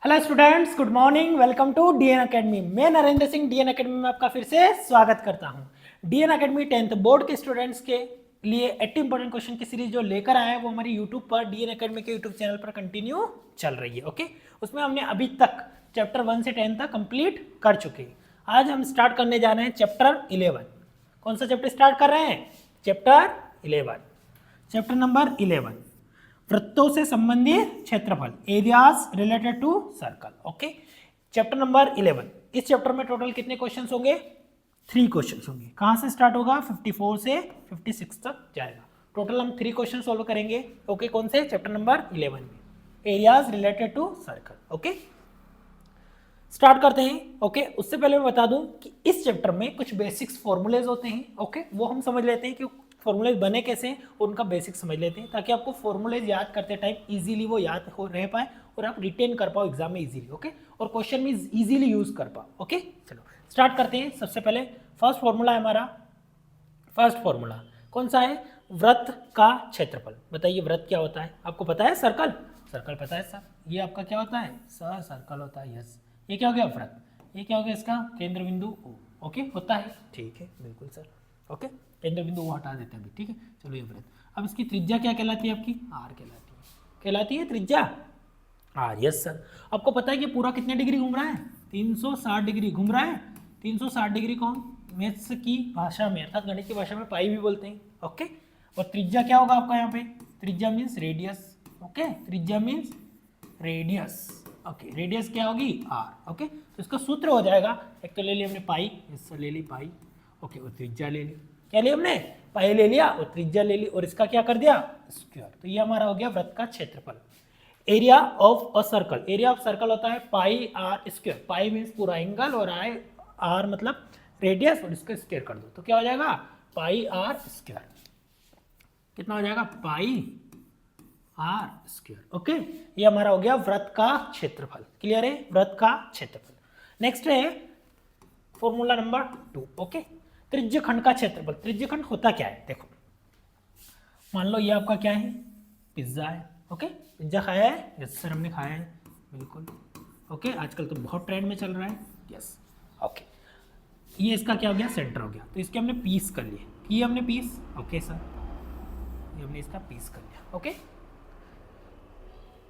Hello students, good morning. Welcome to DN academy. मैं Narendra Singh DN academy में आपका फिर से स्वागत करता हूं। डीएन एकेडमी 10th बोर्ड के स्टूडेंट्स के लिए 80 इंपॉर्टेंट क्वेश्चन की सीरीज जो लेकर आए हैं वो हमारी यूट्यूब पर डीएन एकेडमी के यूट्यूब चैनल पर कंटिन्यू चल रही है। ओके, उसमें हमने अभी तक चैप्टर 1 से 10 तक कंप्लीट कर चुके हैं। आज हम स्टार्ट करने जा रहे हैं चैप्टर 11। कौन सा चैप्टर स्टार्ट कर रहे हैं? चैप्टर 11, चैप्टर नंबर 11, वृत्तों से संबंधित क्षेत्रफल, areas related to circle. Okay, chapter number 11। इस चैप्टर में टोटल कितने क्वेश्चंस होंगे? 3 क्वेश्चंस होंगे। कहां से स्टार्ट होगा? 54 से 56 तक जाएगा। टोटल हम 3 क्वेश्चन सोल्व करेंगे। ओके, कौन से? चैप्टर नंबर 11 में, areas related to circle. Okay, start करते हैं। ओके, उससे पहले मैं बता दूं कि इस चैप्टर में कुछ बेसिक्स फॉर्मूलेज होते हैं। ओके, वो हम समझ लेते हैं कि फॉर्मूलेज बने कैसे हैं, उनका बेसिक समझ लेते हैं ताकि आपको फॉर्मूलेज याद करते टाइम इजीली वो याद हो रह पाए और आप रिटेन कर पाओ एग्जाम में इजीली। ओके, और क्वेश्चन में इजीली यूज कर पाओ। ओके, चलो स्टार्ट करते हैं। सबसे पहले फर्स्ट फॉर्मूला है हमारा। फर्स्ट फॉर्मूला कौन सा है? वृत्त का क्षेत्रफल। बताइए वृत्त क्या होता है? आपको पता है? सर्कल। सर्कल पता है सर। ये आपका क्या होता है सर? सर्कल होता है। यस, ये क्या हो गया? वृत्त। ये क्या हो गया? इसका केंद्र बिंदु O। ओके, होता है। ठीक है, बिल्कुल सर। ओके, केंद्र बिंदु वो हटा देते हैं अभी। ठीक है, चलो ये वृत्त। अब इसकी त्रिज्या क्या कहलाती है? आपकी आर कहलाती है। कहलाती है त्रिज्या आर। Yes sir. आपको पता है कि पूरा कितने डिग्री घूम रहा है? 360 डिग्री घूम रहा है। 360 डिग्री को हम मैथ्स की भाषा में अर्थात गणित की भाषा में पाई भी बोलते हैं। ओके, और त्रिज्या क्या होगा आपका यहाँ पे? त्रिज्या मीन्स रेडियस। ओके, त्रिज्या मीन्स रेडियस। ओके, रेडियस क्या होगी? आर। ओके, तो इसका सूत्र हो जाएगा, एक तो ले लिया हमने पाई, इससे ले ली पाई। ओके, और त्रिज्या ले ली। क्या लिया हमने? पाई ले लिया और त्रिज्या ले ली और इसका क्या कर दिया? स्क्वायर। तो ये हमारा हो गया वृत्त का क्षेत्रफल। Area of a circle, area of circle होता है pi are square. Pi means पूरा एंगल और आई आर मतलब रेडियस, और इसको स्क्वायर कर दो तो क्या हो जाएगा? पाई आर स्क्वायर। कितना हो जाएगा? पाई आर स्क्वायर। ओके, ये हमारा हो गया वृत्त का क्षेत्रफल। क्लियर है? वृत्त का क्षेत्रफल। नेक्स्ट है फॉर्मूला नंबर 2। ओके, त्रिज्यखंड का क्षेत्रफल। त्रिज्यखंड होता क्या है? देखो, मान लो ये आपका क्या है? पिज्जा है। ओके, पिज्जा खाया है? यस सर, हमने खाया है, बिल्कुल। ओके, आजकल तो बहुत ट्रेंड में चल रहा है। यस, ओके, ये इसका क्या हो गया? सेंटर हो गया। तो इसके हमने पीस कर लिए। किए हमने पीस। ओके सर, ये हमने इसका पीस कर लिया। ओके,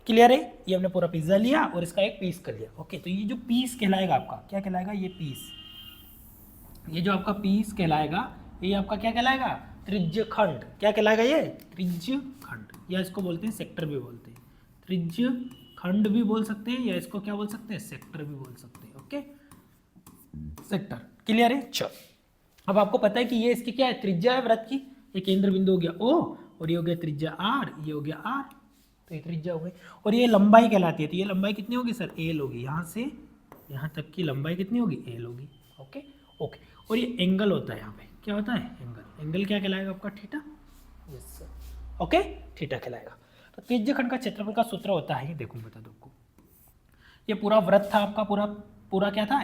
क्लियर है? ये हमने पूरा पिज्जा लिया और इसका एक पीस कर लिया। ओके, तो ये जो पीस कहलाएगा आपका क्या कहलाएगा? ये पीस, ये जो आपका पीस कहलाएगा ये आपका क्या कहलाएगा? त्रिज्यखंड। क्या कहलाएगा ये? त्रिज्यखंड, या इसको बोलते हैं सेक्टर भी बोलते हैं। त्रिज्यखंड भी बोल सकते हैं या इसको क्या बोल सकते हैं? सेक्टर भी बोल सकते हैं। Okay, sector. क्लियर है? चलो, अब आपको पता है कि ये इसकी क्या है? त्रिज्या है वृत्त की। ये केंद्र बिंदु हो गया O और ये हो गया त्रिज्या R, ये हो गया R, तो ये त्रिज्या हो गई। और ये लंबाई कहलाती है। तो ये लंबाई कितनी होगी सर? L होगी। यहाँ से यहाँ तक की लंबाई कितनी होगी? L होगी। ओके ओके, और ये एंगल होता है। यहाँ पे क्या होता है? एंगल। एंगल क्या कहलाएगा आपका? Theta. Yes sir. Okay, theta कहलाएगा। तो त्रिज्यखंड का क्षेत्रफल का सूत्र होता है, देखो बता दो आपको। ये पूरा वृत्त था आपका, पूरा पूरा क्या था?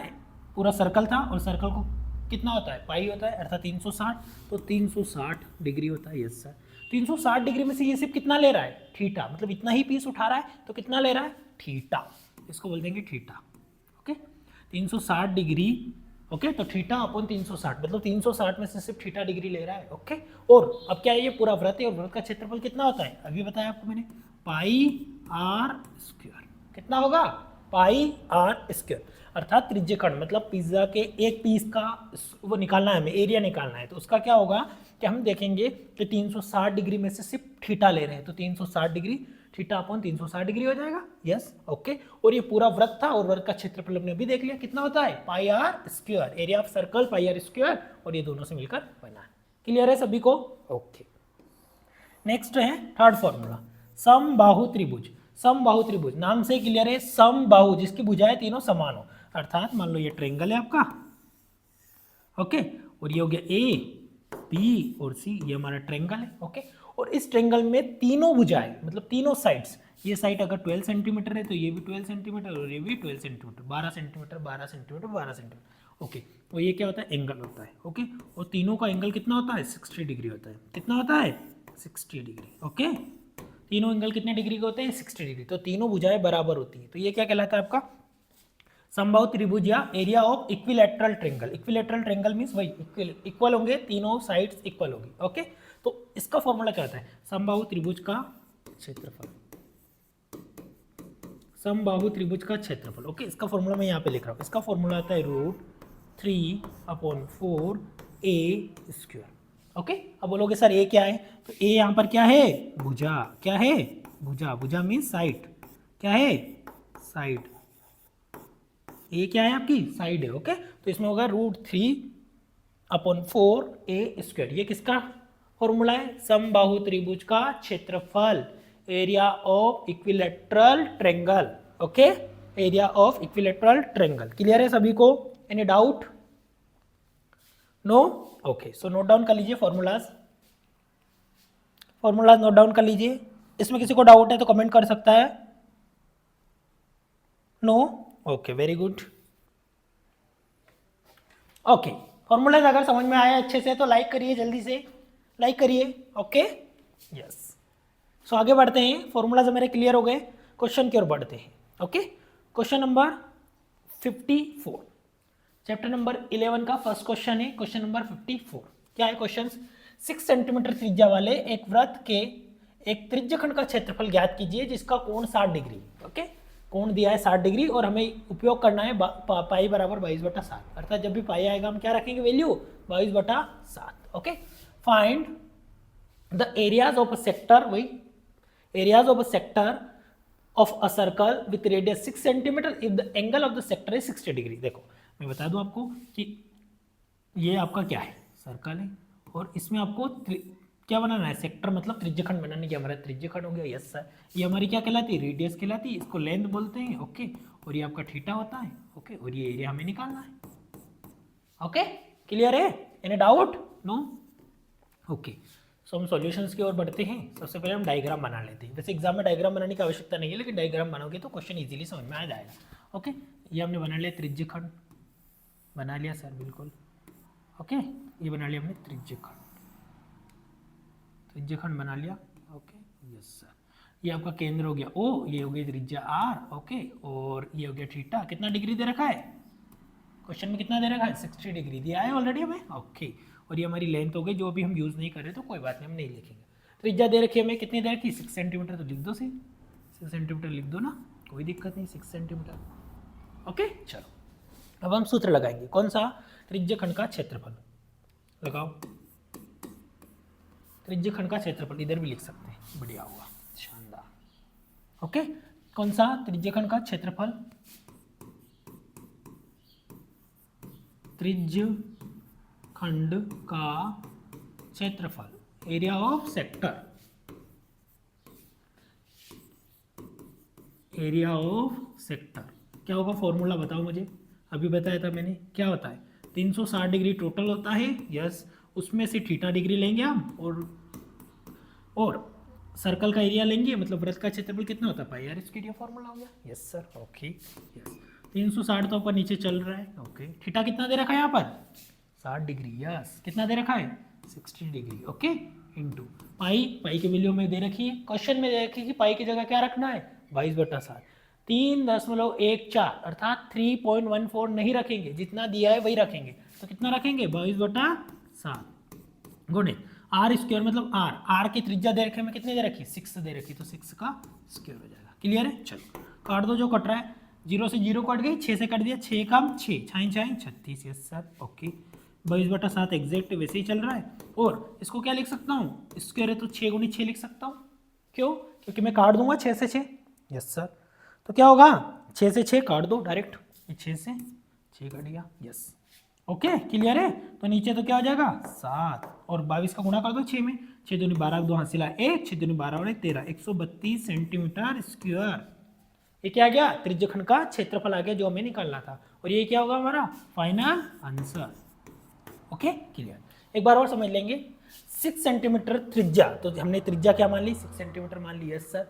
पूरा सर्कल था, और सर्कल को कितना होता है? पाई होता है, अर्थात 360। तो 360 डिग्री होता है। यस सर, 360 डिग्री में से ये सिर्फ कितना ले रहा है? थीटा। मतलब इतना ही पीस उठा रहा है तो कितना ले रहा है? थीटा। इसको बोल देंगे थीटा। Okay, 360 degree. ओके, तो थीटा अपॉन 360 मतलब 360 में से सिर्फ थीटा डिग्री ले रहा है। ओके, और अब क्या है? ये पूरा वृत्त है और वृत्त का क्षेत्रफल कितना होता है? अभी बताया आपको मैंने, पाई आर स्क्वायर। कितना होगा? Pi are square. अर्थात त्रिज्यखंड मतलब पिज्जा के एक पीस का वो निकालना है हमें, एरिया निकालना है। तो उसका क्या होगा कि हम देखेंगे कि 360 डिग्री में से सिर्फ थीटा ले रहे हैं, तो 360 डिग्री थीटा अपॉन 360 डिग्री हो जाएगा। यस, ओके, और ये पूरा वृत्त था और वृत्त का क्षेत्रफल हमने अभी देख लिया कितना होता है? Pi are square. Area of circle pi are square, और ये दोनों से मिलकर बना है। क्लियर है सभी को? ओके, नेक्स्ट है थर्ड फॉर्मूला, समबाहु त्रिभुज। समबाहु त्रिभुज नाम से क्लियर है, समबाहु जिसकी भुजाएं तीनों समान हो। अर्थात मान लो ये ट्रायंगल है आपका। ओके, और ये हो गया ए बी और सी, ये हमारा ट्रायंगल है। ओके, और इस ट्रायंगल में तीनों भुजाएं मतलब तीनों साइड्स, ये साइड अगर 12 सेंटीमीटर है तो ये भी 12 सेंटीमीटर और ये भी 12 centimetre, 12 centimetre 12 centimetre 12 centimetre. Okay, तो ये क्या होता है? एंगल होता है। ओके, और तीनों का एंगल कितना होता है? 60 डिग्री होता है। कितना होता है? 60 डिग्री। ओके, तीनों एंगल कितने डिग्री के होते हैं 60 डिग्री, तो तीनों भुजाएं बराबर होती है, तो ये क्या कहलाता है आपका समबाहु त्रिभुज या area of equilateral triangle. Equilateral triangle means वही इक्वल होंगे, तीनों साइड्स इक्वल होगी। ओके, तो इसका फॉर्मूला क्या होता है समबाहु त्रिभुज का क्षेत्रफल, समबाहु त्रिभुज का क्षेत्रफल। ओके, इसका फॉर्मूला मैं यहाँ पे लिख रहा हूँ, इसका फॉर्मूला आता है √3/4a²। ओके, अब बोलोगे सर ए क्या है, तो ए यहाँ पर क्या है भुजा, क्या है भुजा, भुजा मीन्स साइड, क्या है साइड, ए क्या है आपकी साइड है। ओके, तो इसमें होगा √3/4a²। ये किसका फॉर्मूला है समबाहु त्रिभुज का क्षेत्रफल, area of equilateral triangle. Okay, area of equilateral triangle. Clear है सभी को, any doubt, no? Okay, so note down कर लीजिए फॉर्मूलाज, फॉर्मूलाज नोट डाउन कर लीजिए। इसमें किसी को डाउट है तो कमेंट कर सकता है, no? Okay, very good. Okay, formulas अगर समझ में आया अच्छे से तो लाइक करिए, जल्दी से लाइक करिए। Okay, yes. सो आगे बढ़ते हैं, फॉर्मूलाज मेरे क्लियर हो गए, क्वेश्चन की ओर बढ़ते हैं। Okay, question number 54, chapter number 11 का फर्स्ट क्वेश्चन है, क्वेश्चन नंबर 54। क्या है क्वेश्चन, 6 सेंटीमीटर त्रिज्या वाले एक वृत्त के एक त्रिज्यखंड का क्षेत्रफल ज्ञात कीजिए जिसका कोण 60 डिग्री। ओके, कोण दिया है 60 डिग्री और हमें उपयोग करना है पाई बराबर 22/7, अर्थात जब भी पाई आएगा हम क्या रखेंगे value 22/7। Okay, find the areas of a sector, वही areas of a sector of a circle with radius 6 centimetre if the angle of the sector is 60 degree. देखो मैं बता दूं आपको कि ये आपका क्या है सर्कल है और इसमें आपको क्या बनाना है सेक्टर, मतलब त्रिज्यखंड बनाने की, हमारा त्रिज्यखंड हो गया। यस सर, ये हमारी क्या कहलाती है रेडियस कहलाती है, इसको लेंथ बोलते हैं। ओके, और ये आपका थीटा होता है। ओके, और ये एरिया हमें निकालना है। ओके, क्लियर है, एनी डाउट, नो? ओके, सो हम सॉल्यूशंस की ओर बढ़ते हैं। सबसे पहले हम डायग्राम बना लेते हैं। वैसे एग्जाम में डायग्राम बनाने की आवश्यकता नहीं है, लेकिन डायग्राम बनाओगे तो क्वेश्चन इजीली समझ में आ जाएगा। ओके, ये हमने बना लिया त्रिज्यखंड, बना लिया सर बिल्कुल। ओके, ये बना लिया हमने त्रिज्यखंड, त्रिज्यखंड बना लिया। ओके, यस सर, ये आपका केंद्र हो गया ओ, ये हो गई त्रिज्या आर। ओके, और ये हो गया थीटा, कितना डिग्री दे रखा है क्वेश्चन में, कितना दे रखा है 60 डिग्री दिया है ऑलरेडी हमें। ओके, और ये हमारी लेंथ हो गई, जो अभी हम यूज़ नहीं कर रहे तो कोई बात नहीं, हम नहीं लिखेंगे। त्रिज्या दे रखी है हमें, कितनी दे रखी 6 सेंटीमीटर, तो लिख दो 6 सेंटीमीटर लिख दो ना, कोई दिक्कत नहीं 6 सेंटीमीटर। ओके, चलो अब हम सूत्र लगाएंगे, कौन सा, त्रिज्यखंड का क्षेत्रफल लगाओ, त्रिज्यखंड का क्षेत्रफल इधर भी लिख सकते हैं, बढ़िया हुआ, शानदार। ओके, कौन सा त्रिज्यखंड का क्षेत्रफल, त्रिज्यखंड का क्षेत्रफल, area of sector, area of sector. क्या होगा फॉर्मूला बताओ मुझे, अभी बताया था मैंने, क्या होता है 360 डिग्री टोटल होता है। यस, उसमें से थीटा डिग्री लेंगे हम और सर्कल का एरिया लेंगे, मतलब वृत्त का क्षेत्रफल कितना होता है पाई आर स्क्वायर, फॉर्मूला हो गया। यस सर, ओके, यस 360 तो ऊपर नीचे चल रहा है। ओके, थीटा कितना दे रखा है यहाँ पर 60 डिग्री। यस, कितना दे रखा है 60 डिग्री। ओके, इनटू पाई, पाई की वैल्यू में दे रखी है, क्वेश्चन में दे रखी है कि पाई की जगह क्या रखना है 22/7, 3.14 अर्थात 3.14 नहीं रखेंगे, जितना दिया है वही रखेंगे। तो कितना रखेंगे 22/7 गुणे आर स्क्वायर, मतलब आर, आर की त्रिज्या दे रखे में कितनी दे रखी 6 दे रखी, तो 6 का स्क्वायर हो जाएगा। क्लियर है, चलो काट दो जो कट रहा है, 0 से 0 कट गई, 6 से कट दिया, 6 कम 6, 6 36। यस सर, ओके, 22/7 एग्जैक्ट वैसे ही चल रहा है। और इसको क्या लिख सकता हूँ, स्क्वायर है तो 6 × 6 लिख सकता हूँ, क्यों, क्योंकि मैं काट दूंगा 6 से 6। यस सर, तो क्या होगा 6 से 6 काट दो डायरेक्ट, 6 से 6 कट गया। यस, ओके, क्लियर है, तो नीचे तो क्या हो जाएगा 7 और 22 का गुणा कर दो 6 में, 6 दूनी 12, 2 हासिल 1, 6 दूनी 12 और 13, 132 सेंटीमीटर स्क्वायर। ये क्या आ गया त्रिज्यखंड का क्षेत्रफल आ गया जो हमें निकालना था, और ये क्या होगा हमारा फाइनल आंसर। ओके, क्लियर, एक बार और समझ लेंगे। 6 सेंटीमीटर त्रिज्या, तो हमने त्रिज्या क्या मान ली 6 सेंटीमीटर मान ली। यस सर,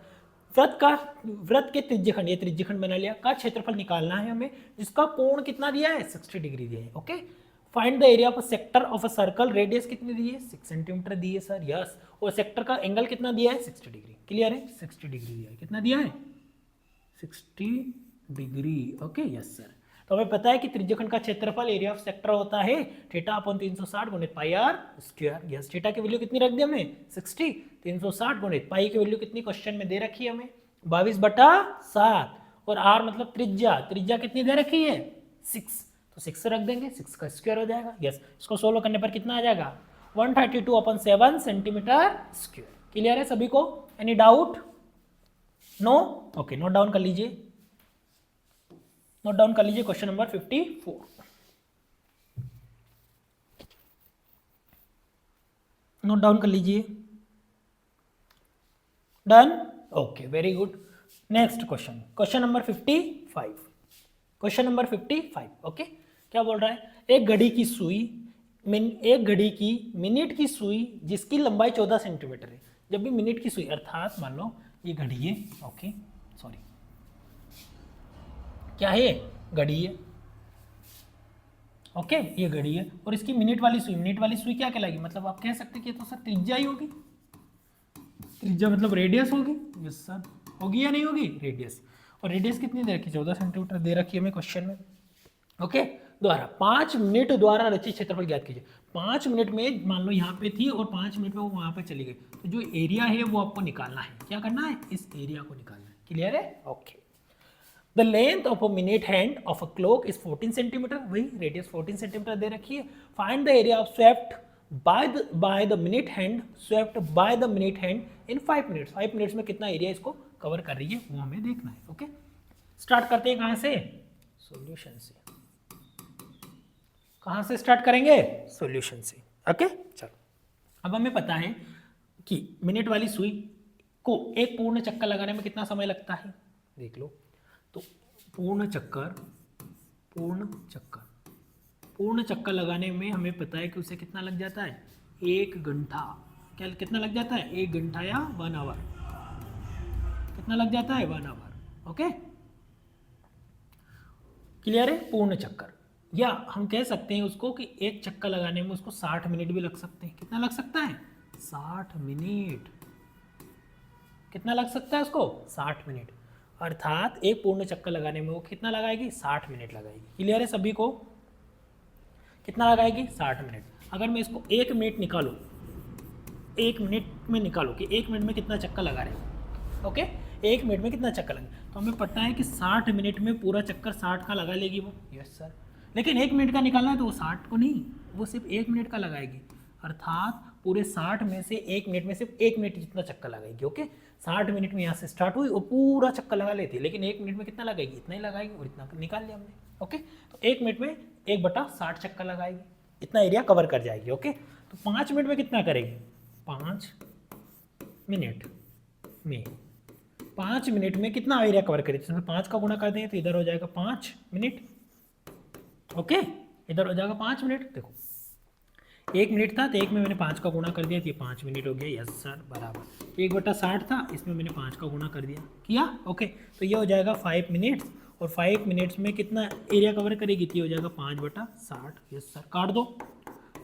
वृत्त के त्रिज्यखंड, ये त्रिज्यखंड बना लिया, का क्षेत्रफल निकालना है हमें, जिसका कोण कितना दिया है 60 डिग्री दिया है। Okay, find the area of a sector of a circle, radius कितनी दी है 6 सेंटीमीटर दी है सर, यस। और सेक्टर का एंगल कितना दिया है 60 डिग्री, क्लियर है 60 डिग्री दिया है, कितना दिया है 60 डिग्री, ओके यस सर। तो हमें पता है कि त्रिज्यखंड का क्षेत्रफल एरिया ऑफ सेक्टर होता है थीटा अपॉन 360 गुणित पाई आर स्क्वायर, यस। थीटा की वैल्यू कितनी रख दी हमने 60, 360 गुणित पाई की वैल्यू कितनी क्वेश्चन में दे रखी है हमें 22/7, और आर मतलब त्रिज्या, त्रिज्या कितनी दे रखी है 6, तो 6 से रख देंगे, 6 का स्क्वायर हो जाएगा, यस। इसको सोल्व करने पर कितना आ जाएगा 132/7 सेंटीमीटर स्क्वायर, क्लियर है सभी को, any doubt, no, okay note down कर लीजिए, नोट डाउन कर लीजिए क्वेश्चन नंबर 54, नोट डाउन कर लीजिए, done, okay very good. Next question, question number 55, question number 55, okay. क्या बोल रहा है, एक घड़ी की सुई, एक घड़ी की मिनट की सुई जिसकी लंबाई 14 सेंटीमीटर है, जब भी मिनट की सुई अर्थात मान लो ये घड़ी है, ओके सॉरी क्या है ये घड़ी है, ओके ये घड़ी है, और इसकी मिनट वाली सुई, मिनट वाली सुई क्या कहलाएगी, मतलब आप कह सकते कि तो सर त्रिज्या ही होगी, त्रिज्या मतलब रेडियस होगी, यस सर होगी या नहीं होगी रेडियस, और रेडियस कितनी दे रखी 14 सेंटीमीटर दे रखी है हमें क्वेश्चन में, ओके। द्वारा 5 मिनट द्वारा रचित क्षेत्रफल ज्ञात कीजिए, 5 मिनट में मान लो यहाँ पे थी और 5 मिनट में वो वहाँ पे चली गई, तो जो एरिया है वो आपको निकालना है, क्या करना है इस एरिया को निकालना है, क्लियर है, okay. The length of a minute hand of a clock is 14 centimetre, वही रेडियस 14 सेंटीमीटर दे रखी है, find the area of swept by the minute hand, swept by the minute hand in 5 minutes, 5 minutes में कितना area इसको cover कर रही है वो हमें देखना है, ओके। स्टार्ट करते हैं कहाँ से, सॉल्यूशन से, कहाँ से स्टार्ट करेंगे सॉल्यूशन से, ओके चलो। अब हमें पता है कि मिनट वाली सुई को एक पूर्ण चक्कर लगाने में कितना समय लगता है, देख लो, तो पूर्ण चक्कर लगाने में हमें पता है कि उसे कितना लग जाता है 1 घंटा, क्या कितना लग जाता है 1 घंटा या 1 आवर, कितना लग जाता है 1 आवर, ओके क्लियर है, पूर्ण चक्कर, या हम कह सकते हैं उसको कि एक चक्कर लगाने में उसको 60 मिनट भी लग सकते हैं, कितना लग सकता है 60 मिनट, कितना लग सकता है उसको 60 मिनट, अर्थात एक पूर्ण चक्कर लगाने में वो कितना लगाएगी 60 मिनट लगाएगी, क्लियर है सभी को, कितना लगाएगी 60 मिनट। अगर मैं इसको 1 मिनट निकालूँ, 1 मिनट में निकालूँ कि 1 मिनट में कितना चक्कर लगा रहे हो, ओके 1 मिनट में कितना चक्कर लगे, तो हमें पता है कि 60 मिनट में पूरा चक्कर 60 का लगा लेगी वो, यस सर, लेकिन 1 मिनट का निकालना है तो वो 60 को नहीं, वो सिर्फ 1 मिनट का लगाएगी, अर्थात पूरे 60 में से 1 मिनट में सिर्फ 1 मिनट जितना चक्कर लगाएगी, ओके। 60 मिनट में यहाँ से स्टार्ट हुई और पूरा चक्कर लगा लेती है, लेकिन 1 मिनट में कितना लगाएगी, इतना ही लगाएगी, और इतना निकाल लिया हमने, ओके। तो 1 मिनट में 1/60 चक्कर लगाएगी, इतना एरिया कवर कर जाएगी, ओके। तो 5 मिनट में कितना करेगी, 5 मिनट में, 5 मिनट में कितना एरिया कवर करेगी, तो 5 का गुणा कर देंगे तो इधर हो जाएगा 5 मिनट, ओके इधर हो जाएगा 5 मिनट, देखो 1 मिनट था तो 1 में मैंने 5 का गुणा कर दिया तो ये 5 मिनट हो गया, यस सर बराबर, 1/60 था इसमें मैंने 5 का गुणा कर दिया किया, ओके। तो ये हो जाएगा 5 मिनट्स, और 5 मिनट्स में कितना एरिया कवर करेगी, तो ये हो जाएगा 5/60, यस सर, काट दो,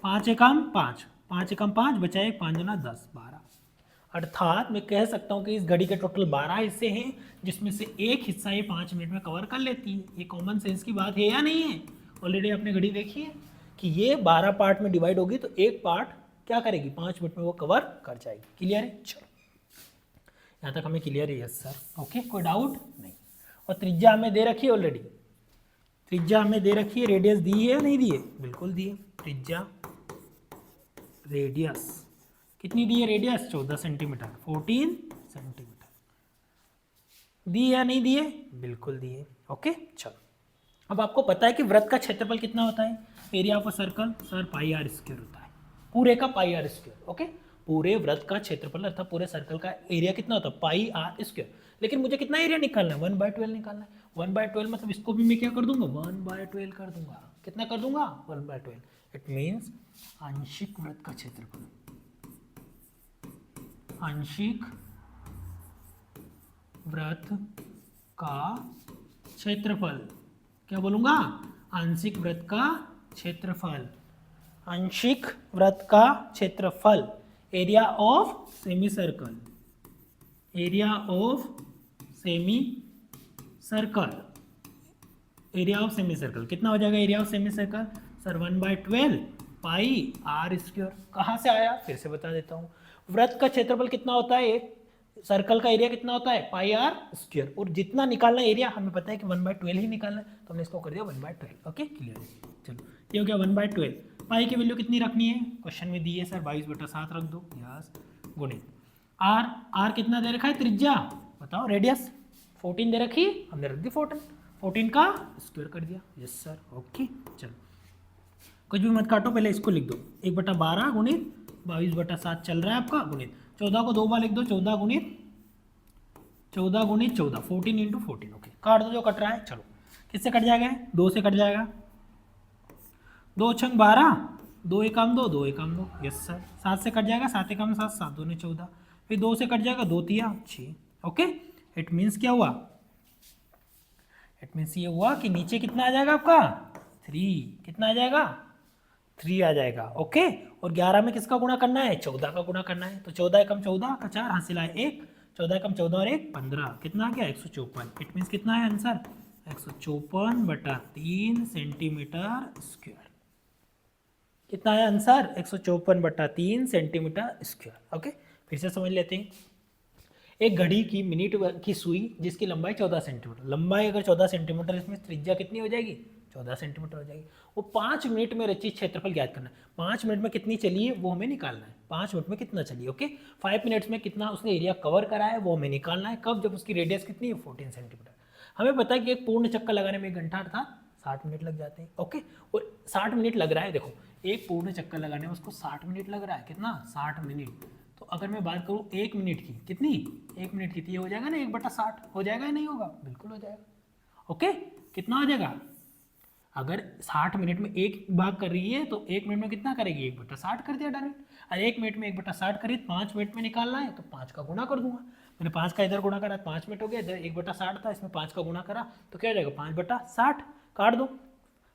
5 एकम 5, 5 एकम 5 बचा 1, 5 दूना 10, 12, अर्थात मैं कह सकता हूँ कि इस घड़ी के टोटल 12 हिस्से हैं, जिसमें से एक हिस्सा ये 5 मिनट में कवर कर लेती है, ये कॉमन सेंस की बात है या नहीं है, ऑलरेडी आपने घड़ी देखी है कि ये 12 पार्ट में डिवाइड होगी तो एक पार्ट क्या करेगी 5 मिनट में वो कवर कर जाएगी, क्लियर है, चलो यहाँ तक हमें क्लियर है, यस सर, ओके कोई डाउट नहीं। और त्रिज्या हमें दे रखी है ऑलरेडी, त्रिज्या हमें दे रखी है, रेडियस दी है या नहीं दी है, बिल्कुल दी है, त्रिज्या रेडियस कितनी दी है, रेडियस 14 सेंटीमीटर, 14 सेंटीमीटर दी है या नहीं दी है, बिल्कुल दी है, ओके चलो। अब आपको पता है कि वृत्त का क्षेत्रफल कितना होता है, area of a circle sir pi are square होता है, पूरे का पाई आर स्क्वायर, ओके। पूरे वृत्त का क्षेत्रफल अर्थात पूरे सर्कल का एरिया कितना होता है पाई आर स्क्वायर, लेकिन मुझे कितना एरिया निकालना है 1/12 निकालना है, 1/12 मतलब इसको भी मैं क्या कर दूंगा 1/12 कर दूंगा, कितना कर दूंगा 1/12, इट मीन्स आंशिक वृत्त का क्षेत्रफल, आंशिक वृत्त का क्षेत्रफल, क्या बोलूंगा आंशिक वृत्त का क्षेत्रफल, आंशिक वृत्त का क्षेत्रफल, area of semicircle, area of semicircle, area of semicircle कितना हो जाएगा area of semicircle sir 1/12 pi are square. कहाँ से आया फिर से बता देता हूँ, वृत्त का क्षेत्रफल कितना होता है, एक सर्कल का एरिया कितना होता है पाई आर स्क्वायर, और जितना निकालना एरिया हमें पता है कि 1/12 ही निकालना है, तो हमने इसको कर दिया 1/12। ओके क्लियर है, चलो ये हो गया 1/12। पाई की वैल्यू कितनी रखनी है, क्वेश्चन में दी है सर 22/7 रख दो, यस गुणित आर, आर कितना दे रखा है त्रिज्या बताओ, रेडियस 14 दे रखी, हमने रख दी 14 का स्क्वायर कर दिया, यस सर ओके। चलो कुछ भी मत काटो, पहले इसको लिख दो 1/12 गुणित 22/7 चल रहा है आपका, गुणित 14 को 2 बार लिख दो, 14 गुणित 14 14 इंटू 14। ओके काट दो जो कट रहा है, चलो किससे कट जाएगा, 2 से कट जाएगा, 2 छंग 12, 2 एकम 2, 2 एकम 2, यस सर। 7 से कट जाएगा, 7 एकम 7, 7 दूनी 14, फिर 2 से कट जाएगा, 2 तिया 6। ओके इट मीन्स क्या हुआ, इट मीन्स ये हुआ कि नीचे कितना आ जाएगा आपका 3, कितना आ जाएगा 3 आ जाएगा। ओके और 11 में किसका गुणा करना है, 14 का गुणा करना है, तो 14 एकम 14 का 4 हासिल आए 1, 14 एकम 14 और 1 15, कितना आ गया 154। इट मीन्स कितना है आंसर 154/3 सेंटीमीटर स्क्वायर, कितना है आंसर 154/3 सेंटीमीटर स्क्वायर। ओके फिर से समझ लेते हैं, एक घड़ी की मिनट की सुई जिसकी लंबाई 14 सेंटीमीटर, लंबाई अगर 14 सेंटीमीटर, इसमें त्रिज्या कितनी हो जाएगी 14 सेंटीमीटर हो जाएगी, वो 5 मिनट में रचित क्षेत्रफल ज्ञात करना है। 5 मिनट में कितनी चली है वो हमें निकालना है, 5 मिनट में कितना चली, ओके 5 मिनट्स में कितना उसने एरिया कवर करा है वो हमें निकालना है, कब, जब उसकी रेडियस कितनी है 14 सेंटीमीटर। हमें पता है कि एक पूर्ण चक्कर लगाने में 1 घंटा अर्थात 60 मिनट लग जाते हैं। ओके और 60 मिनट लग रहा है, देखो एक पूर्ण चक्कर लगाने में उसको 60 मिनट लग रहा है, कितना 60 मिनट, तो अगर मैं बात करूँ 1 मिनट की, कितनी 1 मिनट की, ये हो जाएगा ना 1/60 हो जाएगा या नहीं होगा, बिल्कुल हो जाएगा। ओके कितना हो जाएगा, अगर 60 मिनट में एक भाग कर रही है तो 1 मिनट में कितना करेगी 1/60 कर दिया डायरेक्ट, और 1 मिनट में 1/60 करी 5 मिनट में निकालना है तो 5 का गुणा कर दूंगा, मैंने 5 का इधर गुणा करा 5 मिनट हो गया, इधर 1/60 था इसमें 5 का गुणा करा तो क्या हो जाएगा 5/60, काट दो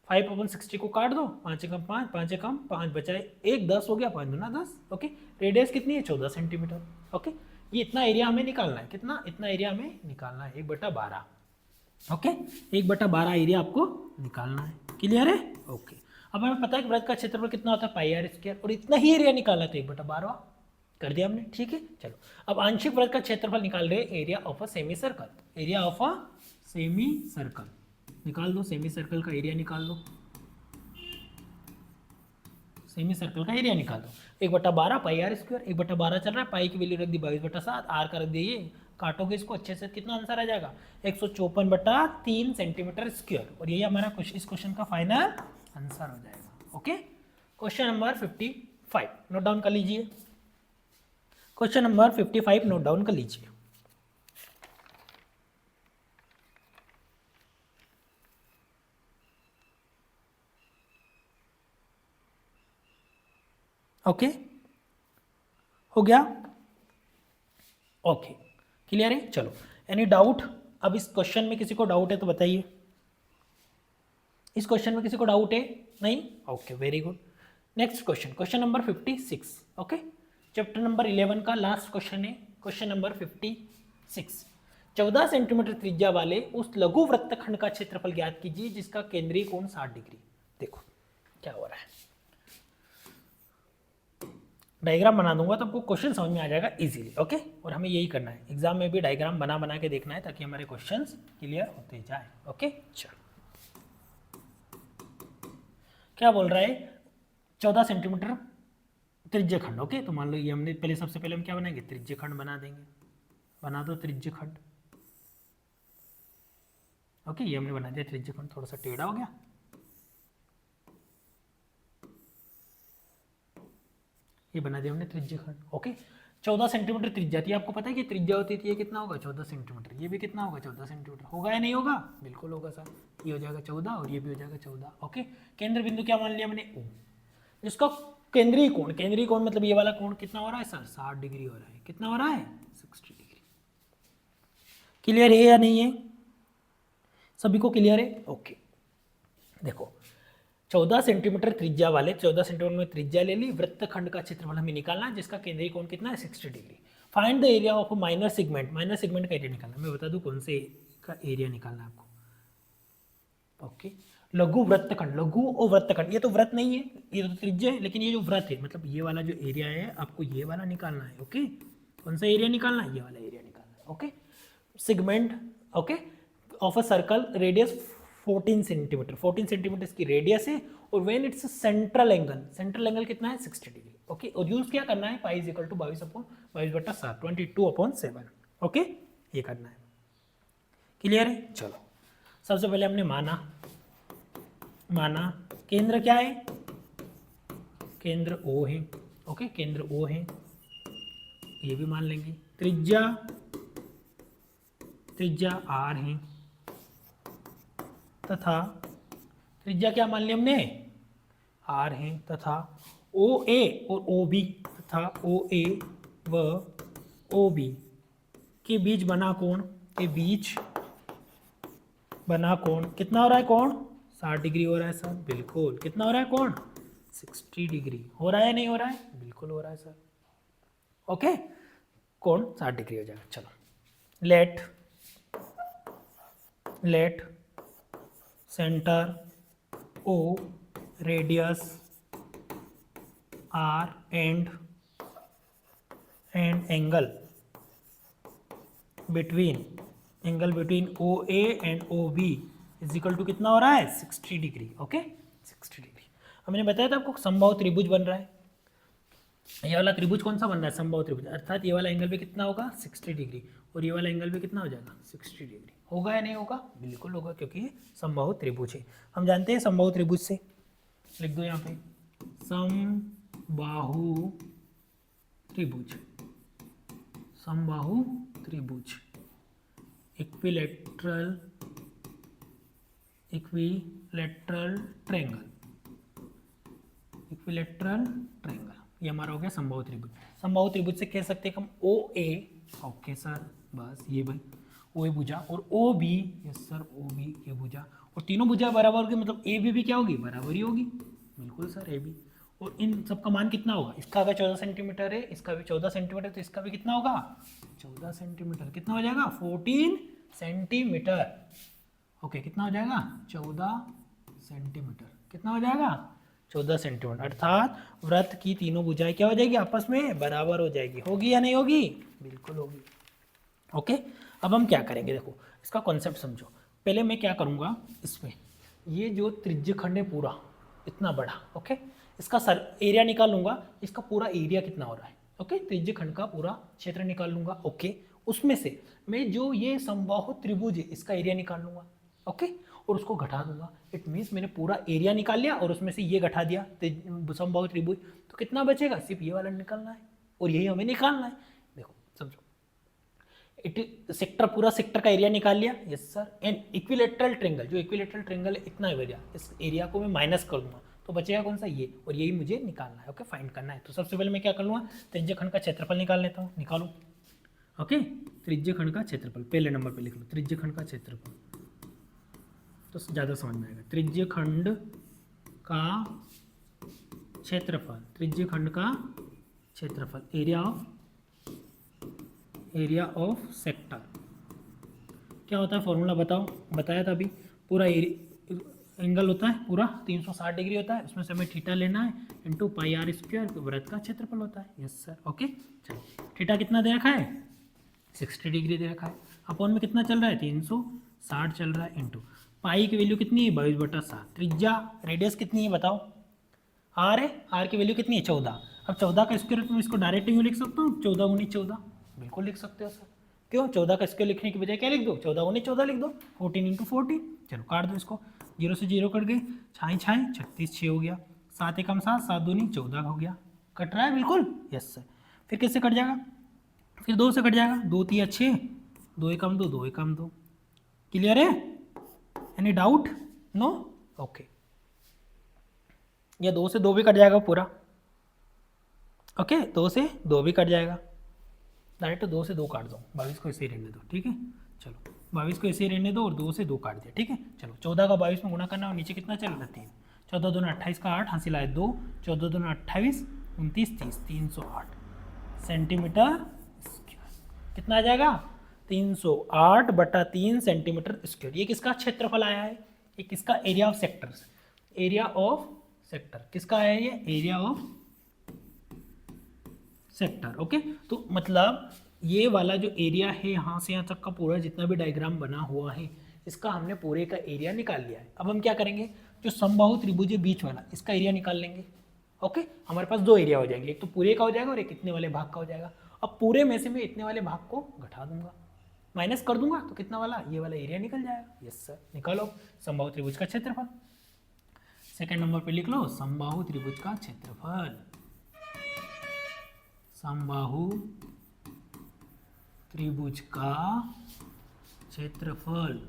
5/60 को काट दो, 5 एकम 5, 5 एकम 5 बचाए 1, 10 हो गया, 5 दूना 10। ओके रेडियस कितनी है 14 सेंटीमीटर। ओके ये इतना एरिया हमें निकालना है, कितना इतना एरिया हमें निकालना है 1/12। ओके 1/12 एरिया आपको निकालना है, क्लियर है। ओके अब हमें पता है कि वृत्त का क्षेत्रफल कितना होता है पाई आर स्क्वायर, और इतना ही एरिया निकाला तो 1/12 कर दिया हमने, ठीक है। चलो अब आंशिक वृत्त का क्षेत्रफल निकाल रहे area of a semi circle, area of a semi circle निकाल दो, सेमी सर्कल का एरिया निकाल दो, सेमी सर्कल का एरिया निकाल दो, 1/12 पाई आर स्क्वायर, 1/12 चल रहा है, पाई की वैल्यू रख दी 22/7, आर का रख दिया ये, काटोगे इसको अच्छे से कितना आंसर आ जाएगा 154/3 सेंटीमीटर स्क्वायर, और यही हमारा इस क्वेश्चन का फाइनल आंसर हो जाएगा। Okay question number 55 note down कर लीजिए, क्वेश्चन नंबर 55 नोट डाउन कर लीजिए। ओके हो गया, ओके क्लियर है। चलो एनी डाउट, अब इस क्वेश्चन में किसी को डाउट है तो बताइए, इस क्वेश्चन में किसी को डाउट है नहीं, okay very good. Next question, question number 56। Okay chapter number 11 का लास्ट क्वेश्चन है, क्वेश्चन नंबर 56। 14 सेंटीमीटर त्रिज्या वाले उस लघु वृत्तखंड का क्षेत्रफल ज्ञात कीजिए जिसका केंद्रीय कोण 60 डिग्री। देखो क्या हो रहा है, डायग्राम बना दूंगा तो आपको क्वेश्चन समझ में आ जाएगा इजीली। ओके और हमें यही करना है, एग्जाम में भी डायग्राम बना बना के देखना है ताकि हमारे क्वेश्चंस क्लियर होते जाए। ओके चलो क्या बोल रहा है 14 सेंटीमीटर त्रिज्य खंड। ओके तो मान लो ये हमने पहले, सबसे पहले हम क्या बनाएंगे त्रिज्य खंड बना देंगे, बना दो त्रिज्य खंड। ओके ये हमने बना दिया त्रिज्य खंड, थोड़ा सा टेढ़ा हो गया, ये बना दिया हमने त्रिज्य खंड। ओके 14 सेंटीमीटर त्रिज्या थी, आपको पता है कि त्रिज्या होती थी, ये कितना होगा 14 सेंटीमीटर, ये भी कितना होगा 14 सेंटीमीटर, होगा या नहीं होगा, बिल्कुल होगा सर, ये हो जाएगा 14 और ये भी हो जाएगा 14। ओके केंद्र बिंदु क्या मान लिया मैंने O, जिसका केंद्रीय कोण, केंद्रीय कोण मतलब ये वाला कोण कितना हो रहा है सर 60 डिग्री हो रहा है, कितना हो रहा है 60 डिग्री। क्लियर है या नहीं है, सभी को क्लियर है। ओके देखो 14 सेंटीमीटर त्रिज्या वाले 14 सेंटीमीटर में त्रिज्या ले ली, वृत्तखंड का क्षेत्रफल हमें निकालना है जिसका केंद्रीय कोण कितना है 60 degree. Find the area of minor segment, minor segment का एरिया निकालना, मैं बता दूं कौन से का एरिया निकालना है आपको। ओके, लघु वृत्तखंड, लघु और वृत्तखंड, ये तो वृत्त नहीं है, ये तो त्रिज्या है, लेकिन ये जो वृत्त है मतलब ये वाला जो एरिया है आपको ये वाला निकालना है। ओके, कौन सा एरिया निकालना है, ये वाला एरिया निकालना है। Okay, segment okay of a circle radius 14 centimetre, 14 centimetre इसकी रेडियस है और when it's central angle, central angle कितना है 60 डिग्री। ओके, और यूज क्या करना है pi is equal to 22/7 22/7। Okay, ये करना है। क्लियर है? चलो सबसे पहले हमने माना केंद्र क्या है, केंद्र O है। ओके, केंद्र O है, ये भी मान लेंगे। त्रिज्या R है तथा त्रिज्या क्या मान ली हमने R है तथा OA और OB तथा OA व OB के बीच बना कोण, के बीच बना कोण कितना हो रहा है, कोण 60 डिग्री हो रहा है सर। बिल्कुल, कितना हो रहा है कोण 60 डिग्री हो रहा है या नहीं हो रहा है, बिल्कुल हो रहा है सर। ओके, कोण 60 डिग्री हो जाएगा। चलो let centre O radius R and angle between OA and OB is equal to कितना हो रहा है 60 डिग्री। Okay, 60 degree. हमने बताया था आपको समबाहु त्रिभुज बन रहा है, ये वाला त्रिभुज कौन सा बन रहा है समबाहु त्रिभुज, अर्थात ये वाला एंगल भी कितना होगा 60 डिग्री और ये वाला एंगल भी कितना हो जाएगा 60 डिग्री। होगा या नहीं होगा, बिल्कुल होगा क्योंकि ये समबाहु त्रिभुज है। हम जानते हैं समबाहु त्रिभुज से, लिख दो यहाँ पे समबाहु त्रिभुज, समबाहु त्रिभुज इक्विलैटरल ट्रायंगल, ये हमारा हो गया समबाहु त्रिभुज। समबाहु त्रिभुज से कह सकते हैं हम OA, ओके सर, बस ये भाई OA भुजा और OB, यस सर OB ये भुजा, और तीनों भुजा बराबर होगी मतलब AB भी क्या होगी बराबर ही होगी। बिल्कुल सर AB, और इन सब का मान कितना होगा, इसका अगर 14 सेंटीमीटर है, इसका भी 14 सेंटीमीटर, तो इसका भी कितना होगा 14 सेंटीमीटर, कितना हो जाएगा 14 सेंटीमीटर। ओके, कितना हो जाएगा 14 सेंटीमीटर, कितना हो जाएगा 14 सेंटीमीटर, अर्थात वृत्त की तीनों भुजाएं क्या हो जाएगी आपस में बराबर हो जाएगी। होगी या नहीं होगी, बिल्कुल होगी। ओके, अब हम क्या करेंगे, देखो इसका कॉन्सेप्ट समझो। पहले मैं क्या करूँगा, इसमें ये जो त्रिज्यखंड है पूरा इतना बड़ा, ओके, इसका एरिया निकाल लूँगा, इसका पूरा एरिया कितना हो रहा है। ओके, त्रिज्यखंड का पूरा क्षेत्र निकाल लूँगा। ओके, उसमें से मैं जो ये समबाहु त्रिभुज है इसका एरिया निकाल लूँगा। ओके, और उसको घटा दूंगा। इट मीन्स मैंने पूरा एरिया निकाल लिया और उसमें से ये घटा दिया समबाहु त्रिभुज, तो कितना बचेगा, सिर्फ ये वाला निकालना है और यही हमें निकालना है। देखो समझो, सेक्टर पूरा सेक्टर का एरिया निकाल लिया, yes sir, and equilateral triangle, जो इक्विलैटरल ट्रायंगल है इतना एरिया, इस एरिया को मैं माइनस कर दूंगा तो बचेगा कौन सा ये, और यही मुझे निकालना है। ओके, फाइंड करना है। तो सबसे पहले मैं क्या कर लूँगा, त्रिज्यखंड का क्षेत्रफल निकाल लेता हूँ, निकालूँ। ओके, त्रिज्यखंड का क्षेत्रफल पहले नंबर पे लिख लो, त्रिज्यखंड का क्षेत्रफल तो ज़्यादा समझ में आएगा। त्रिज्यखंड का क्षेत्रफल, त्रिज्यखंड का क्षेत्रफल, एरिया ऑफ सेक्टर क्या होता है, फॉर्मूला बताओ, बताया था अभी। पूरा एंगल होता है पूरा 360 डिग्री होता है, उसमें से हमें थीटा लेना है इंटू पाई आर स्क्वायर, वृत्त का क्षेत्रफल होता है। Yes sir, okay. चलो, थीटा कितना दे रखा है 60 डिग्री दे रखा है, अपॉन में कितना चल रहा है 360 चल रहा है, इंटू पाई की वैल्यू कितनी है 22/7, त्रिज्या रेडियस कितनी है बताओ, आर है, आर की वैल्यू कितनी है 14। अब 14 का स्क्वायर मैं इसको डायरेक्ट यूँ लिख सकता हूँ, 14 × 14, बिल्कुल लिख सकते हो सर। क्यों, 14 का स्क्वायर लिखने की बजाय क्या लिख दो, 14 × 14 लिख दो, 14 × 14। चलो काट दो इसको, 0 से 0 कट गए, छाई 36 6 हो गया, 7 एकम 7, 7 दूनी 14 हो गया, कट रहा है बिल्कुल, यस सर। फिर किससे कट जाएगा, फिर 2 से कट जाएगा, 2 3 6, 2 एकम 2, 2 एकम 2। क्लियर है, एनी डाउट, नो, ओके। या 2 से 2 भी कट जाएगा पूरा, ओके, 2 से 2 भी कट जाएगा, डायरेक्ट 2 से 2 काट दो, 22 को ऐसे ही रहने दो, ठीक है। चलो 22 को ऐसे ही रहने दो और 2 से 2 काट दिया, ठीक है। चलो 14 का 22 में गुणा करना और नीचे कितना चल रहा है 3, 14 दूना 28 का 8 हासिल आए 2, 14 दूना 28, 29, 30, 308 सेंटीमीटर स्क्वायर। कितना आ जाएगा? 308/3 सेंटीमीटर स्क्वायर। ये किसका क्षेत्रफल आया है? ये किसका? Area of sector. Area of sector किसका है? ये एरिया ऑफ सेक्टर। ओके, तो मतलब ये वाला जो एरिया है यहाँ से यहाँ तक का पूरा जितना भी डायग्राम बना हुआ है, इसका हमने पूरे का एरिया निकाल लिया है। अब हम क्या करेंगे? जो समबाहु त्रिभुज है बीच वाला, इसका एरिया निकाल लेंगे। ओके, हमारे पास दो एरिया हो जाएंगे, एक तो पूरे का हो जाएगा और एक इतने वाले भाग का हो जाएगा। अब पूरे में से मैं इतने वाले भाग को घटा दूंगा, माइनस कर दूंगा, तो कितना वाला? ये वाला एरिया निकल जाएगा। यस सर, निकालो समबाहु त्रिभुज का क्षेत्रफल। सेकंड नंबर पे लिख लो समबाहु त्रिभुज का क्षेत्रफल। समबाहु त्रिभुज का क्षेत्रफल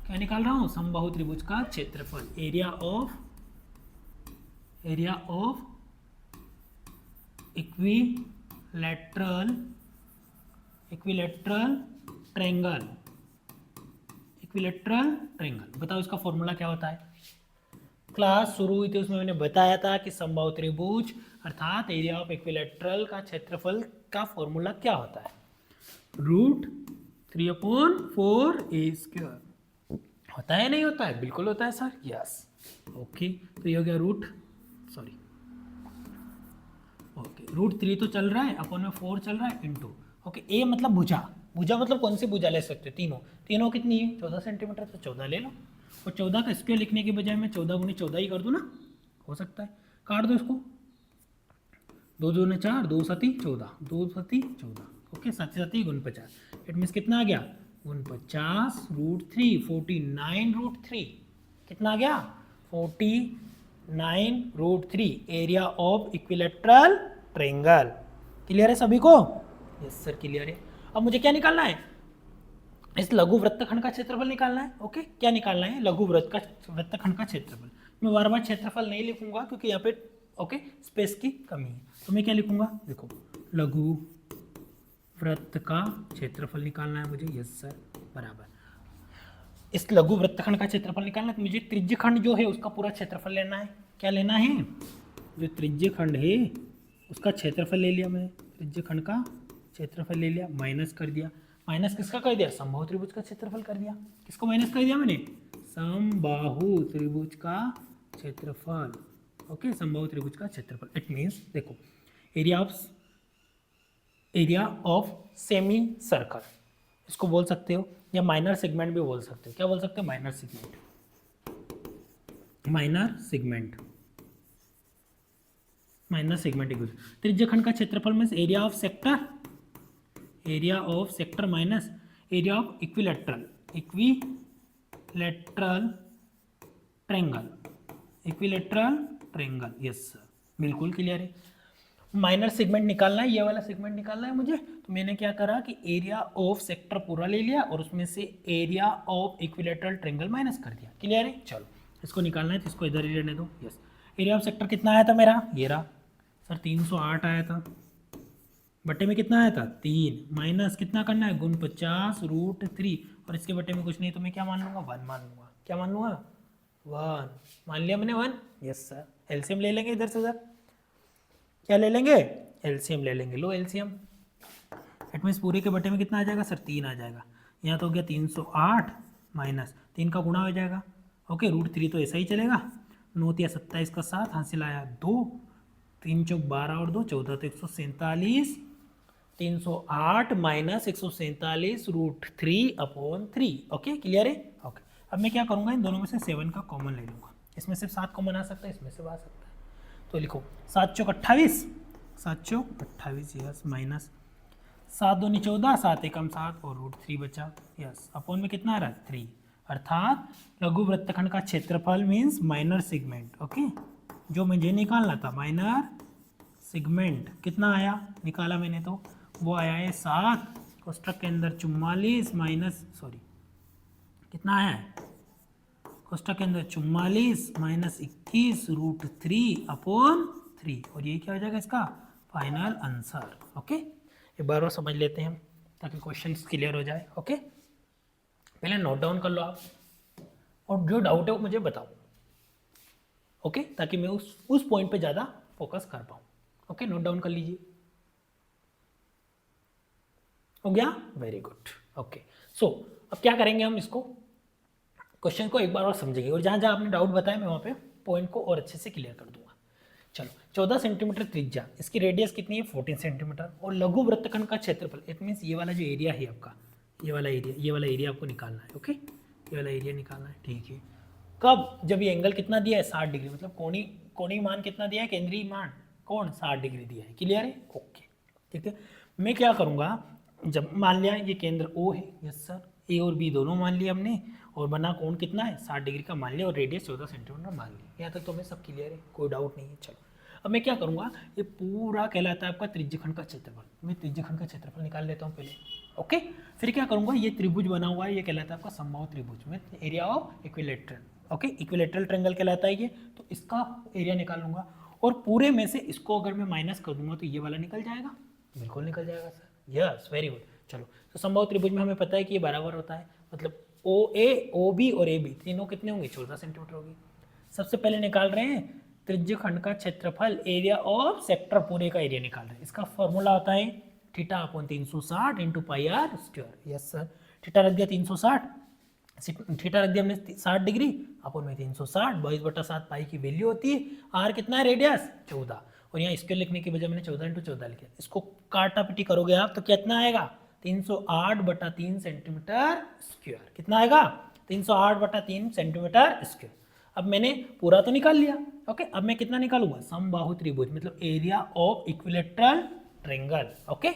क्या निकाल रहा हूं? समबाहु त्रिभुज का क्षेत्रफल। Area of equilateral triangle. Equilateral triangle, बताओ इसका फॉर्मूला क्या होता है? क्लास शुरू हुई थी उसमें मैंने बताया था कि समबाहु त्रिभुज अर्थात एरिया ऑफ इक्विलैटरल का क्षेत्रफल का फॉर्मूला क्या होता है? √3/4 होता है नहीं होता है? बिल्कुल होता है सर, यस। ओके, तो ये हो गया √3 तो चल रहा है, अपन में 4 चल रहा है इंटू। ओके, ए मतलब भुजा। भुजा मतलब कौन सी भुजा ले सकते हो? तीनों कितनी है? 14 सेंटीमीटर, तो 14 ले लो। और 14 का स्क्वायर लिखने के बजाय मैं 14 × 14 ही कर दूँ ना, हो सकता है। काट दो इसको, 2 दूने 4, 2 सती 14, 2 सती 14। Okay, 7 Sati 49। इट मीन्स कितना आ गया? 49 √3, 49 √3। कितना आ गया? 49 √3 area of equilateral triangle. Clear है सभी को? यस सर, क्लियर है। अब मुझे क्या निकालना है? इस लघु वृत्तखंड का क्षेत्रफल निकालना है। ओके, क्या निकालना है? लघु वृत्तखंड का क्षेत्रफल। मैं बार बार क्षेत्रफल नहीं लिखूंगा क्योंकि यहाँ पे स्पेस की कमी है, तो मैं क्या लिखूंगा? देखो, लघु वृत्त का क्षेत्रफल निकालना है मुझे। यस सर, बराबर। इस लघु वृत्तखंड का क्षेत्रफल निकालना है तो मुझे त्रिज्यखंड जो है उसका पूरा क्षेत्रफल लेना है। क्या लेना है? जो त्रिज्यखंड है उसका क्षेत्रफल ले लिया मैंने, त्रिज्यखंड का क्षेत्रफल ले लिया, माइनस कर दिया। माइनस किसका कर दिया? समबाहु त्रिभुज का क्षेत्रफल कर दिया। किसको माइनस कर दिया मैंने? समबाहु त्रिभुज का क्षेत्रफल। ओके, समबाहु त्रिभुज का क्षेत्रफल। इट मीन्स देखो, एरिया ऑफ सेमी सर्कल इसको बोल सकते हो, या माइनर सेगमेंट भी बोल सकते हो। क्या बोल सकते हो? Minor segment. Minor segment equal त्रिज्यखंड का क्षेत्रफल means area of sector minus area of equilateral triangle. Yes sir, बिल्कुल क्लियर है। माइनर सेगमेंट निकालना है, ये वाला सेगमेंट निकालना है मुझे, तो मैंने क्या करा कि एरिया ऑफ सेक्टर पूरा ले लिया और उसमें से area of equilateral triangle minus कर दिया। क्लियर है? चलो, इसको निकालना है तो इसको इधर ही रहने दो। यस, एरिया ऑफ सेक्टर कितना आया था मेरा? ये रहा सर, 308 आया था। बटे में कितना आया था? 3, माइनस कितना करना है? 49 √3, और इसके बटे में कुछ नहीं तो मैं क्या मान लूँगा? 1 मान लूँगा। क्या मान लूँगा? 1 मान लिया मैंने, 1। यस सर, एलसीएम ले लेंगे इधर से उधर। क्या ले लेंगे? एलसीएम ले लेंगे। लो एलसीएम। इट मीन्स पूरे के बटे में कितना आ जाएगा सर? 3 आ जाएगा। यहाँ तो हो गया 308 माइनस 3 का गुणा हो जाएगा। ओके, √3 तो ऐसा ही चलेगा। 9 × 27 का 7 हासिल आया 2, 3 × 12 और 2 14, तो 147। 308 माइनस 147 √3/3। ओके, क्लियर है? ओके, अब मैं क्या करूँगा? इन दोनों में से 7 का कॉमन ले लूँगा। इसमें सिर्फ 7 कॉमन आ सकता है, इसमें से आ सकता है, तो लिखो 7 × 28, 7 × 28 यस, माइनस 7 × 2 = 14, 7 × 1 = 7 और √3 बचा। यस, अपॉन में कितना आ रहा है? 3। अर्थात लघु वृत्तखंड का क्षेत्रफल मीन्स माइनर सेगमेंट। ओके, जो मुझे निकालना था माइनर सेगमेंट कितना आया? निकाला मैंने तो वो आया है 7, कोष्ठक के अंदर 44 माइनस कितना आया है? कोष्ठक के अंदर 44 माइनस 21 √3/3, और ये क्या हो जाएगा इसका फाइनल आंसर। ओके, एक बार और समझ लेते हैं हम ताकि क्वेश्चन क्लियर हो जाए। ओके, पहले नोट डाउन कर लो आप, और जो डाउट है वो मुझे बताओ। ओके, ताकि मैं उस पॉइंट पे ज़्यादा फोकस कर पाऊँ। ओके, नोट डाउन कर लीजिए। हो गया, वेरी गुड। ओके, सो अब क्या करेंगे हम, इसको क्वेश्चन को एक बार और समझेंगे और जहाँ जहाँ आपने डाउट बताया मैं वहाँ पे पॉइंट को और अच्छे से क्लियर कर दूंगा। चलो, 14 सेंटीमीटर त्रिज्या, इसकी रेडियस कितनी है 14 सेंटीमीटर, और लघु वृत्तखंड का क्षेत्रफल, इट मीन्स ये वाला जो एरिया है आपका, ये वाला एरिया आपको निकालना है। ओके, ये वाला एरिया निकालना है, ठीक है। कब, जब ये एंगल कितना दिया है 60 डिग्री, मतलब कोणीय मान कितना दिया है, केंद्रीय मान कौन 60 डिग्री दिया है। क्लियर है, ओके, ठीक है। मैं क्या करूँगा, जब मान लिया ये केंद्र O है, यस सर, ए और बी दोनों मान लिया हमने, और बना कोण कितना है 60 डिग्री का मान लिया, और रेडियस 14 सेंटीमीटर मान लिया। यहाँ तक तो हमें सब क्लियर है, कोई डाउट नहीं है। चलो, अब मैं क्या करूँगा, ये पूरा कहलाता है आपका त्रिज्यखंड का क्षेत्रफल। मैं त्रिज्यखंड का क्षेत्रफल निकाल लेता हूँ पहले। ओके, फिर क्या करूँगा, ये त्रिभुज बना हुआ है, ये कहलाता है आपका समबाहु त्रिभुज में area of equilateral. Okay, equilateral triangle कहलाता है ये, तो इसका एरिया निकाल लूँगा, और पूरे में से इसको अगर मैं माइनस कर दूंगा तो ये वाला निकल जाएगा, बिल्कुल निकल जाएगा सर, यस, वेरी गुड। चलो, तो समबाहु त्रिभुज में हमें पता है कि ये बराबर होता है, मतलब OA, OB और AB तीनों कितने होंगे 14 सेंटीमीटर होगी। सबसे पहले निकाल रहे हैं त्रिज्यखंड का क्षेत्रफल, एरिया ऑफ सेक्टर पूरे का एरिया निकाल रहे हैं। इसका फॉर्मूला होता है theta upon 360 into pi are square. Yes sir, theta रख दिया 360, थीटा रख दिया हमने 60 डिग्री, अपॉन में 360, 22/7 पाई की वैल्यू होती है। आर कितना है, रेडियस 14, और यहाँ स्क्वायर लिखने के बजाय मैंने 14 इंटू 14 लिखा। इसको काटा पिटी करोगे आप तो कितना आएगा, 308/3 सेंटीमीटर स्क्वायर। कितना आएगा, 308/3 सेंटीमीटर स्क्वायर। अब मैंने पूरा तो निकाल लिया। ओके, अब मैं कितना निकालूंगा, समबाहु त्रिभुज, मतलब area of equilateral triangle. Okay,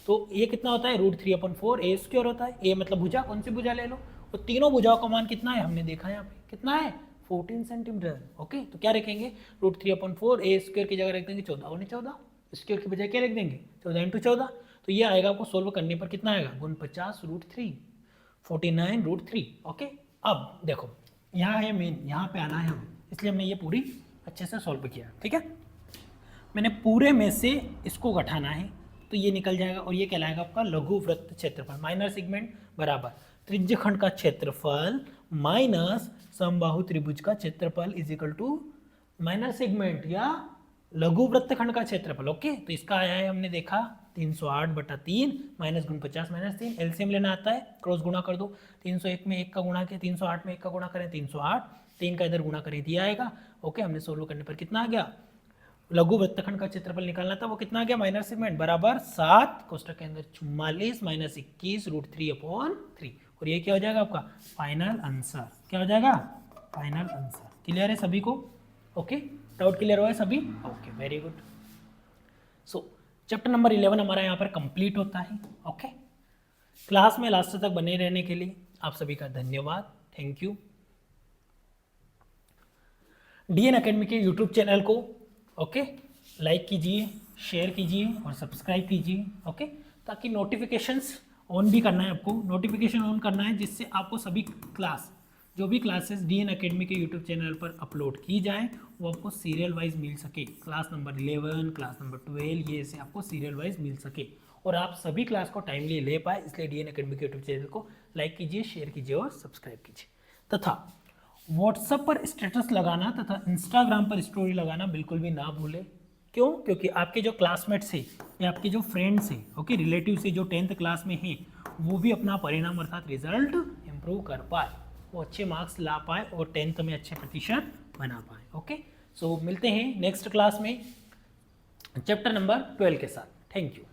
तो ये कितना होता है, √3/4 ए स्क्वायर होता है। ए मतलब भुजा, कौन सी भुजा ले लो, और तीनों भुजाओं का मान कितना है हमने देखा यहाँ पे, कितना है 14 सेंटीमीटर। ओके, तो क्या रखेंगे, √3/4 ए स्क्वायर की जगह रख देंगे 14 और 14, स्क्वायर की बजाय क्या लिख देंगे 14 इंटू 14। तो ये आएगा आपको सोल्व करने पर कितना आएगा, 49√3, 49√3। ओके, अब देखो यहाँ है मेन, यहाँ पे आना है हमें, इसलिए हमने ये पूरी अच्छे से सॉल्व किया। ठीक है, मैंने पूरे में से इसको घटाना है तो ये निकल जाएगा, और ये कहलाएगा आपका लघु वृत्त क्षेत्रफल, माइनर सेगमेंट बराबर त्रिज्यखंड का क्षेत्रफल माइनस समबाहु त्रिभुज का क्षेत्रफल is equal to minor segment या लघु वृत्तखंड का क्षेत्रफल। ओके, तो इसका आया है हमने देखा 308/3 माइनस गुण 50 माइनस 3, एलसीएम लेना आता है, क्रॉस गुणा कर दो, 301 में 1 का गुणा किया, 308 में 1 का गुणा करें 308, 3 का इधर गुणा करें दिया आएगा। ओके, हमने सोल्व करने पर कितना आ गया, लघु वृत्तखंड का क्षेत्रफल निकालना था, वो कितना आ गया, माइनर सेगमेंट बराबर 7 कोष्टक के अंदर 44 माइनस 21 √3/3, और ये क्या हो जाएगा आपका फाइनल आंसर। क्या हो जाएगा, फाइनल आंसर। क्लियर है सभी को, ओके, डाउट क्लियर हुआ है सभी, ओके, वेरी गुड। सो चैप्टर नंबर 11 हमारा यहाँ पर कंप्लीट होता है। ओके, क्लास में लास्ट तक बने रहने के लिए आप सभी का धन्यवाद, थैंक यू। डीएन एकेडमी के यूट्यूब चैनल को ओके लाइक कीजिए, शेयर कीजिए और सब्सक्राइब कीजिए। ओके, ताकि नोटिफिकेशंस ऑन भी करना है, आपको नोटिफिकेशन ऑन करना है, जिससे आपको सभी क्लास, जो भी क्लासेस डीएन एकेडमी के यूट्यूब चैनल पर अपलोड की जाए वो आपको सीरियल वाइज मिल सके। क्लास नंबर 11, क्लास नंबर 12, ये ऐसे आपको सीरियल वाइज मिल सके और आप सभी क्लास को टाइमली ले पाए। इसलिए डीएन एकेडमी के यूट्यूब चैनल को लाइक कीजिए, शेयर कीजिए और सब्सक्राइब कीजिए। तथा व्हाट्सएप पर स्टेटस लगाना तथा इंस्टाग्राम पर स्टोरी लगाना बिल्कुल भी ना भूलें। क्यों? क्योंकि आपके जो क्लासमेट्स हैं या आपके जो फ्रेंड्स हैं, ओके, रिलेटिव से जो 10th क्लास में हैं, वो भी अपना परिणाम अर्थात रिजल्ट इम्प्रूव कर पाए, वो अच्छे मार्क्स ला पाए और 10th में अच्छे प्रतिशत बना पाए। ओके, सो मिलते हैं नेक्स्ट क्लास में चैप्टर नंबर 12 के साथ। Thank you.